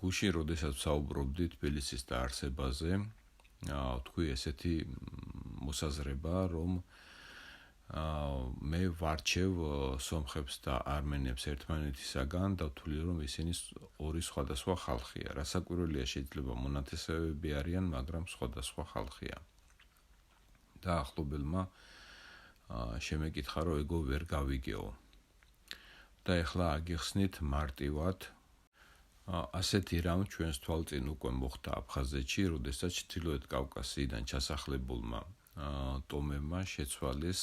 გუშინ როდესაც ვსაუბრობდი თბილისის დაარსებაზე, თქვი ესეთი მოსაზრება, რომ მე ვარჩევ სომხებს და არმენებს ერთმანეთისაგან და ვთვლი, რომ ისინი ორი სხვადასხვა ხალხია. რასაკვირველია, შეიძლება მონათესავეები არიან, მაგრამ სხვადასხვა ხალხია. და ახლობელმა შემეკითხა, რომ ეგო ვერ გავიგეო. და ეხლა აგიხსნით მარტივად ასეთი რამ ჩვენს თვალწინ უკვე მოხდა აფხაზეთში, როდესაც ჩრდილოეთ კავკასიიდან ჩასახლებულმა ტომებმა შეცვალეს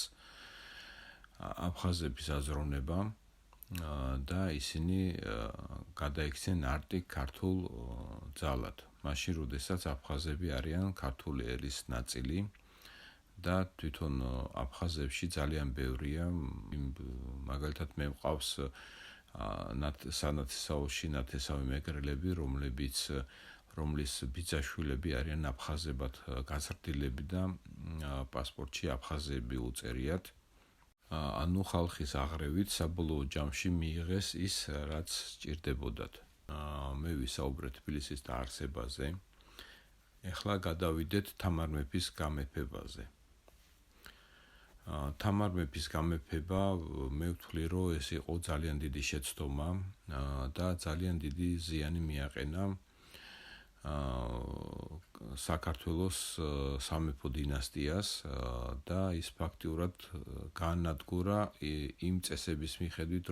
აფხაზების აზროვნება და ისინი გადაიქცნენ არტიკ ქართულ ძალად. მაშინ, როდესაც აფხაზები არიან ქართული ერის ნაწილი და თვითონ აფხაზებში ძალიან ბევრია, მაგალითად მე მყავს სანათესაოში ნათესავი მეგრელები, რომლის ბიძაშვილები არიან აფხაზებად გაზრდილები და პასპორტში აფხაზები უწერიათ. ანუ ხალხის აღრევით საბოლოო ჯამში მიიღეს ის, რაც სჭირდებოდათ. მე ვისაუბრე თბილისის დაარსებაზე. ეხლა გადავიდეთ თამარ მეფის გამეფებაზე. თამარ მეფის გამეფება, მე ვთვლი, რომ ეს იყო ძალიან დიდი შეცდომა და ძალიან დიდი ზიანი მიაყენა საქართველოს სამეფო დინასტიას და ის ფაქტიურად გაანადგურა იმ წესების მიხედვით,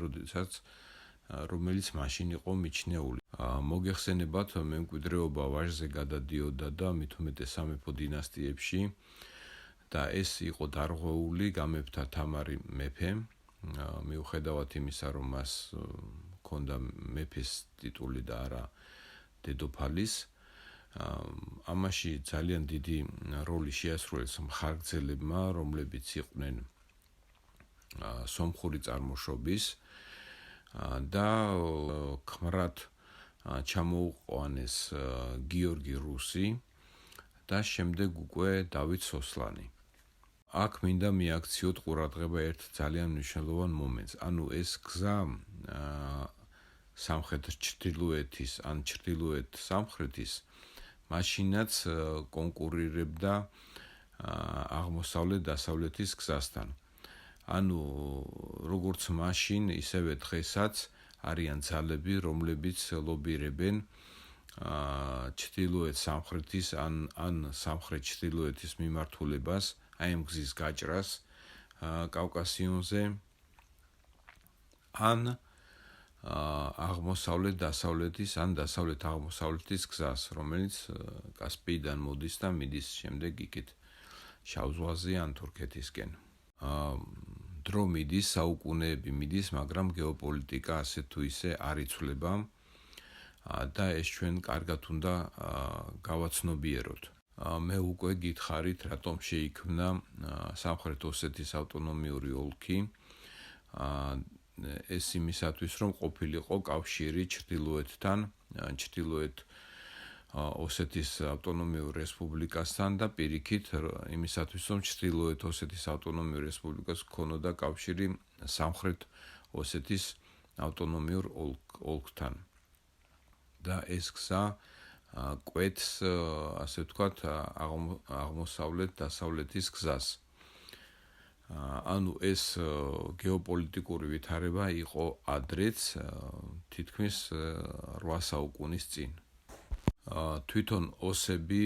რომელიც მაშინ იყო მიჩნეული. მოგეხსენებათ, მემკვიდრეობა ვაჟზე გადადიოდა და მით უმეტეს სამეფო დინასტიებში და ეს იყო დარღვეული გამეფთა თამარი მეფემ, მიუხედავად იმისა, რომ მას ჰქონდა მეფის ტიტული და არა დედოფალის. ამაში ძალიან დიდი როლი შეასრულეს მხარგრძელებმა, რომლებიც იყვნენ სომხური წარმოშობის და ქმრად ჩამოუყვანეს გიორგი რუსი და შემდეგ უკვე დავით სოსლანი. აქ მინდა მიაქციოთ ყურადღება ერთ ძალიან მნიშვნელოვან მომენტს. ანუ ეს გზა სამხრეთ ჩრდილოეთის ან ჩრდილოეთ სამხრეთის მაშინაც კონკურირებდა აღმოსავლეთ დასავლეთის გზასთან. ანუ როგორც მაშინ, ისევე დღესაც არიან ძალები, რომლებიც ლობირებენ ჩრდილოეთ სამხრეთის ან სამხრეთ ჩრდილოეთის მიმართულებას, აი ამ გზის გაჭრას კავკასიონზე ან აღმოსავლეთ დასავლეთის ან დასავლეთ აღმოსავლეთის გზას, რომელიც კასპიიდან მოდის და მიდის შემდეგ იქით შავ ზღვაზე ან თურქეთისკენ. დრო მიდის, საუკუნეები მიდის, მაგრამ გეოპოლიტიკა ასე თუ ისე არ იცვლება და ეს ჩვენ კარგად უნდა გავაცნობიეროთ. მე უკვე გითხარით, რატომ შეიქმნა სამხრეთ ოსეთის ავტონომიური ოლქი. ეს იმისათვის, რომ ყოფილიყო კავშირი ჩრდილოეთთან, ჩრდილოეთ ოსეთის ავტონომიურ რესპუბლიკასთან და პირიქით იმისათვის, რომ ჩრდილოეთ ოსეთის ავტონომიურ რესპუბლიკას ჰქონოდა კავშირი სამხრეთ ოსეთის ავტონომიურ ოლქთან. და ეს გზა კვეთს, ასე ვთქვათ, აღმოსავლეთ დასავლეთის გზას. ანუ ეს გეოპოლიტიკური ვითარება იყო ადრეც, თითქმის 8 საუკუნის წინ. თვითონ ოსები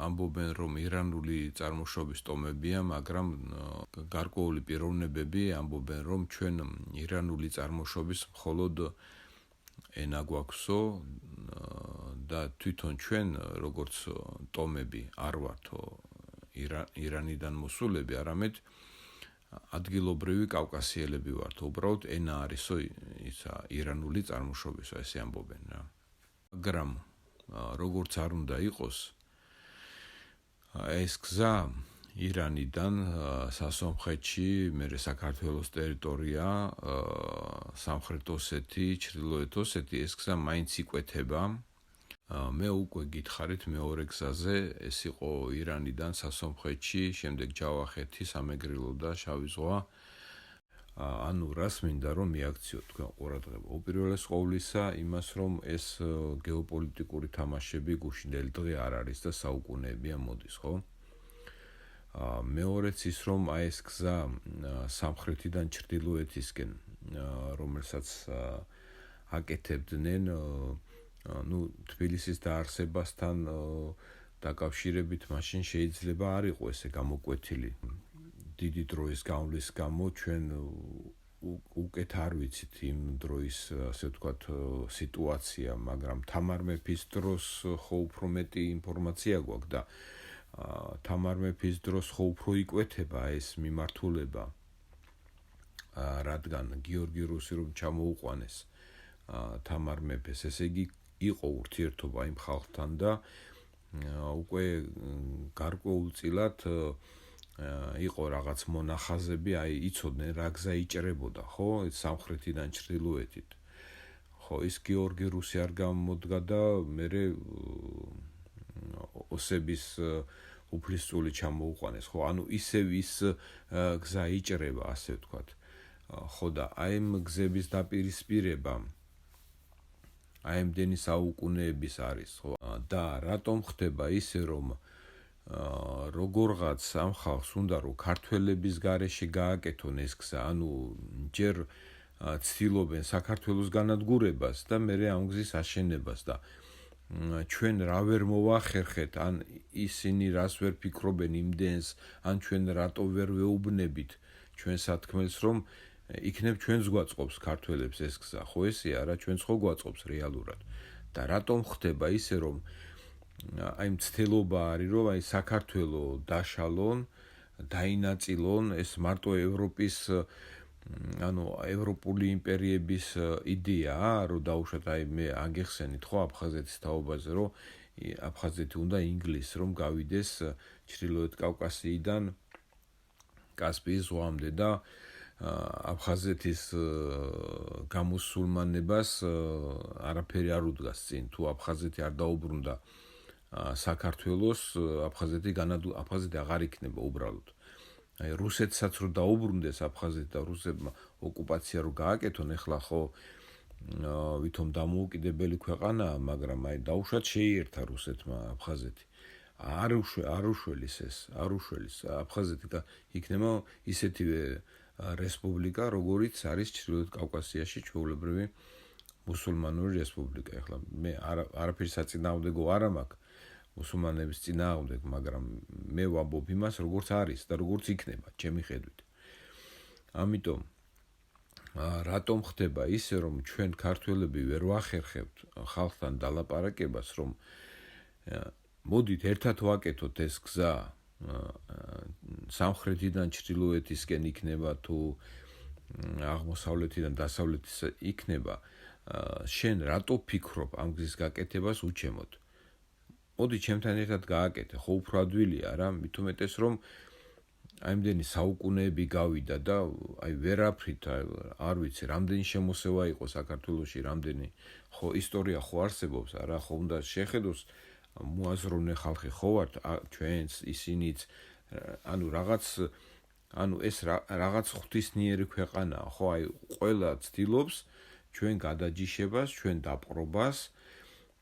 ამბობენ, რომ ირანული წარმოშობის ტომებია, მაგრამ გარკვეული პიროვნებები ამბობენ, რომ ჩვენ ირანული წარმოშობის მხოლოდ ენა გვაქვსო და თვითონ ჩვენ, როგორც ტომები, არ ვართო ირანიდან მოსულები, არამედ ადგილობრივი კავკასიელები ვართ. უბრალოდ ენა არისო ისა ირანული წარმოშობისო, ესე ამბობენ რა. მაგრამ როგორც არ უნდა იყოს, ეს გზა ირანიდან სასომხეთში, მერე საქართველოს ტერიტორია, სამხრეთ ოსეთი, ჩრდილოეთ ოსეთი, ეს გზა მაინც იკვეთება. მე უკვე გითხარით მეორე გზაზე, ეს იყო ირანიდან სასომხეთში, შემდეგ ჯავახეთი, სამეგრილო და შავი ზღვა. ანუ რას მინდა რომ მიაქციოთ თქვენ ყურადღება. უპირველეს ყოვლისა იმას რომ ეს გეოპოლიტიკური თამაშები გუშინდელი დღე არ არის და საუკუნეებია მოდის, ხო? მეორეც ის რომ აი ეს გზა სამხრეთიდან ჩრდილოეთისკენ, რომელსაც აკეთებდნენ, თბილისის დაარსებასთან დაკავშირებით მაშინ შეიძლება არ იყო ესე გამოკვეთილი. დიდი დროის გავლის გამო ჩვენ უკეთ არ ვიცით იმ დროის, ასე ვთქვათ, სიტუაცია, მაგრამ თამარ მეფის დროს ხო უფრო მეტი ინფორმაცია გვაქვს და თამარ მეფის დროს ხო უფრო იკვეთება ეს მიმართულება, რადგან გიორგი რუსი რომ ჩამოუყვანეს თამარ მეფეს, ესე იგი იყო ურთიერთობა იმ ხალხთან და უკვე გარკვეულწილად იყო რაღაც მონახაზები, აი იცოდნენ რა გზა იჭრებოდა, ხო, სამხრეთიდან ჩრდილოეთით. ხო, ის გიორგი რუსი არ გამოდგა და მერე ოსების უფლისწული ჩამოუყვანეს, ხო, ანუ ისევ ის გზა იჭრება, ასე ვთქვათ. ხო და აი ამ გზების დაპირისპირება აი ამდენი საუკუნეების არის, ხო? და რატომ ხდება ისე რომ როგორღაც ამ ხალხს უნდა რომ ქართველების გარეშე გააკეთონ ეს გზა, ანუ ჯერ ცდილობენ საქართველოს განადგურებას და მერე ამ გზის აშენებას და ჩვენ რა ვერ მოვახერხეთ, ან ისინი რას ვერ ფიქრობენ იმდენს, ან ჩვენ რატო ვერ ვეუბნებით ჩვენ სათქმელს, რომ იქნებ ჩვენს გვაწყობს ქართველებს ეს გზა, ხო ესეა რა, ჩვენს ხო გვაწყობს რეალურად. და რატომ ხდება ისე რომ აი მცდელობა არის რომ აი საქართველო დაშალონ, დაინაწილონ, ეს მარტო ევროპის ანუ ევროპული იმპერიების იდეაა, რომ დაუშვათ აი მე აგიხსენით ხო აფხაზეთის თაობაზე, რომ აფხაზეთი უნდა ინგლისს რომ გავიდეს ჩრდილოეთ კავკასიიდან კასპიის ზღვამდე და აფხაზეთის გამოსულმანებას არაფერი არ უდგას წინ, თუ აფხაზეთი არ დაუბრუნდა საქართველოს, აფხაზეთი აღარ იქნება უბრალოდ. აი რუსეთსაც რო დაუბრუნდეს აფხაზეთი და რუსებმა ოკუპაცია რო გააკეთონ, ეხლა ხო ვითომ დამოუკიდებელი ქვეყანაა, მაგრამ აი დაუშვათ შეიერთა რუსეთმა აფხაზეთი. არ უშველის ეს, არ უშველის აფხაზეთი და იქნება ისეთივე რესპუბლიკა, როგორიც არის ჩრდილოეთ კავკასიაში ჩვეულებრივი მუსულმანური რესპუბლიკა. ეხლა მე არაფერი საწინააღმდეგო არ მაქვს მუსულმანების წინააღმდეგ, მაგრამ მე ვამბობ იმას, როგორც არის და როგორც იქნება, ჩემი ხედვით. ამიტომ რატომ ხდება ისე, რომ ჩვენ ქართველები ვერ ვახერხებთ ხალხთან დალაპარაკებას, რომ მოდით ერთად ვაკეთოთ ეს გზა, სამხრეთიდან ჩრდილოეთისკენ იქნება თუ აღმოსავლეთიდან დასავლეთის იქნება, შენ რატო ფიქრობ ამ გზის გაკეთებას უჩემოდ? მოდი ჩემთან ერთად გააკეთე, ხო უფრო ადვილია რა, მით უმეტეს რომ აი ამდენი საუკუნეები გავიდა და აი ვერაფრით არ ვიცი, რამდენი შემოსევა იყო საქართველოში, რამდენი ხო ისტორია ხო არსებობს, არა ხო უნდა შეხედოს მოაზროვნე ხალხი ხო ვართ, ჩვენც ისინიც, ანუ ეს რაღაც ღვთისმიერი ქვეყანაა, ხო აი ყველა ცდილობს ჩვენ გადაჯიშებას, ჩვენ დაპყრობას,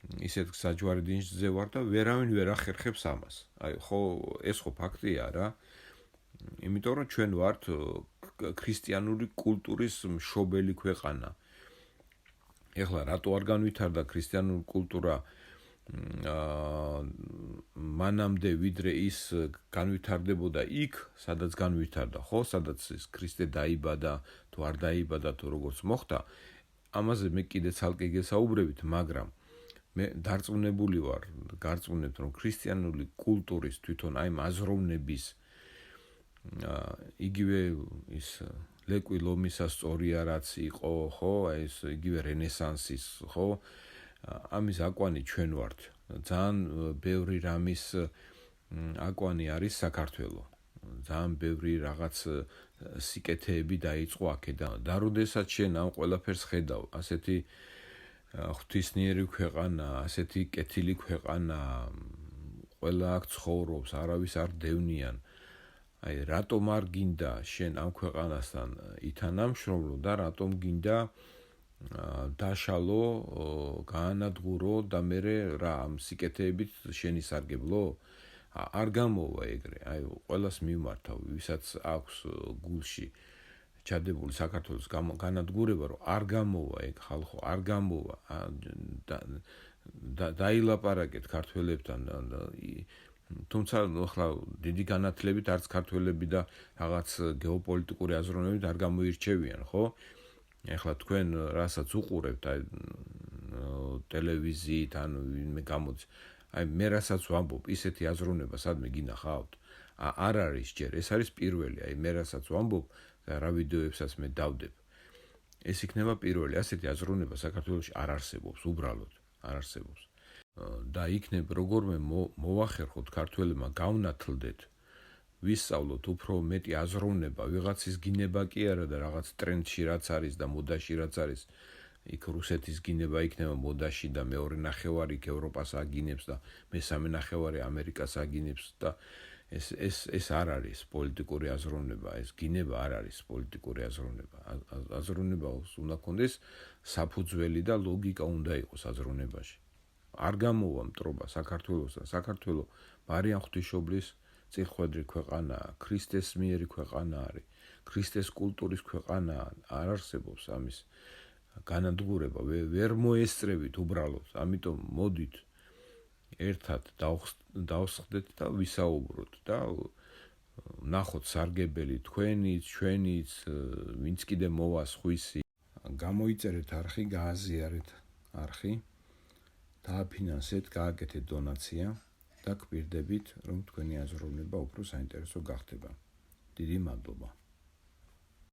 ისეთ საჯვარი დინჯზე ვარ და ვერავინ ვერ ახერხებს ამას. აი ხო ეს ხო ფაქტია რა. იმიტომ რომ ჩვენ ვართ ქრისტიანული კულტურის მშობელი ქვეყანა. ეხლა რატო არ განვითარდა ქრისტიანული კულტურა მანამდე ვიდრე ის განვითარდებოდა იქ, სადაც განვითარდა, ხო, სადაც ის ქრისტე დაიბადა, თუ არ დაიბადა, თუ როგორც მოხდა, ამაზე მე კიდე ცალკე გესაუბრებით, მაგრამ მე დარწმუნებული ვარ, გარწმუნებთ, რომ ქრისტიანული კულტურის თვითონ აი აზროვნების იგივე ის ლეკვი ლომისას სწორია რაც იყო, ხო, აი ეს იგივე რენესანსის, ხო, ამის აკვანი ჩვენ ვართ. ძალიან ბევრი რამის აკვანი არის საქართველო. ძალიან ბევრი რაღაც სიკეთეები დაიწყო აქედან. და როდესაც შენ ამ ყველაფერს ხედავ, ასეთი ღვთისმიერი ქვეყანა, ასეთი კეთილი ქვეყანა, ყველა აქ ცხოვრობს, არავის არ დევნიან. აი რატომ არ გინდა შენ ამ ქვეყანასთან ითანამშრომლო და რატომ გინდა დაშალო, გაანადგურო და მე რა ამ სიკეთეებით შენი სარგებლო? არ გამოვა ეგრე, აი ყველას მიმართავ, ვისაც აქვს გულში ჩადებული საქართველოს განადგურება, რომ არ გამოვა ეგ ხალხო, არ გამოვა დაილაპარაკეთ ქართველებთან, თუმცა ახლა დიდი განათლებით არც ქართველები და რაღაც გეოპოლიტიკური აზროვნებით არ გამოირჩევიან, ხო? ეხლა თქვენ რასაც უყურებთ, აი ტელევიზიით, ანუ ვინმე გამოდის, აი მე რასაც ვამბობ, ისეთი აზროვნება სადმე გინახავთ? არ არის ჯერ, ეს არის პირველი, აი მე რასაც ვამბობ და რა ვიდეოებსაც მე დავდებ. ეს იქნება პირველი, ასეთი აზროვნება საქართველოში არ არსებობს, უბრალოდ არ არსებობს. და იქნებ როგორმე მოვახერხოთ ქართველებმა გავნათლდეთ, ვისწავლოთ უფრო მეტი აზროვნება, ვიღაცის გინება კი არა და რაღაც ტრენდში რაც არის და მოდაში რაც არის, იქ რუსეთის გინება იქნება მოდაში და მეორე ნახევარი ევროპას აგინებს და მესამე ნახევარი ამერიკას აგინებს და ეს არ არის პოლიტიკური აზროვნება, ეს გინება არ არის პოლიტიკური აზროვნება. აზროვნება უნდა კონდეს საფუძველი და ლოგიკა უნდა იყოს აზროვნებაში. არ გამოვა მტრობა საქართველოსთან, საქართველო მარიან ღვთისმშობლის წირხვედრი ქვეყანაა, ქრისტეს მიერი ქვეყანა არის, ქრისტეს კულტურის ქვეყანაა, არ არსებობს ამის განადგურება, ვერ მოესწრებით უბრალოდ, ამიტომ მოდით ერთად დავსხდეთ და ვისაუბროთ და ნახოთ სარგებელი თქვენიც, ჩვენიც, ვინც კიდე მოვა სხვისი. გამოიწერეთ არხი, გააზიარეთ არხი, დააფინანსეთ, გააკეთეთ დონაცია და გვპირდებით, რომ თქვენი აზროვნება უფრო საინტერესო გახდება. დიდი მადლობა.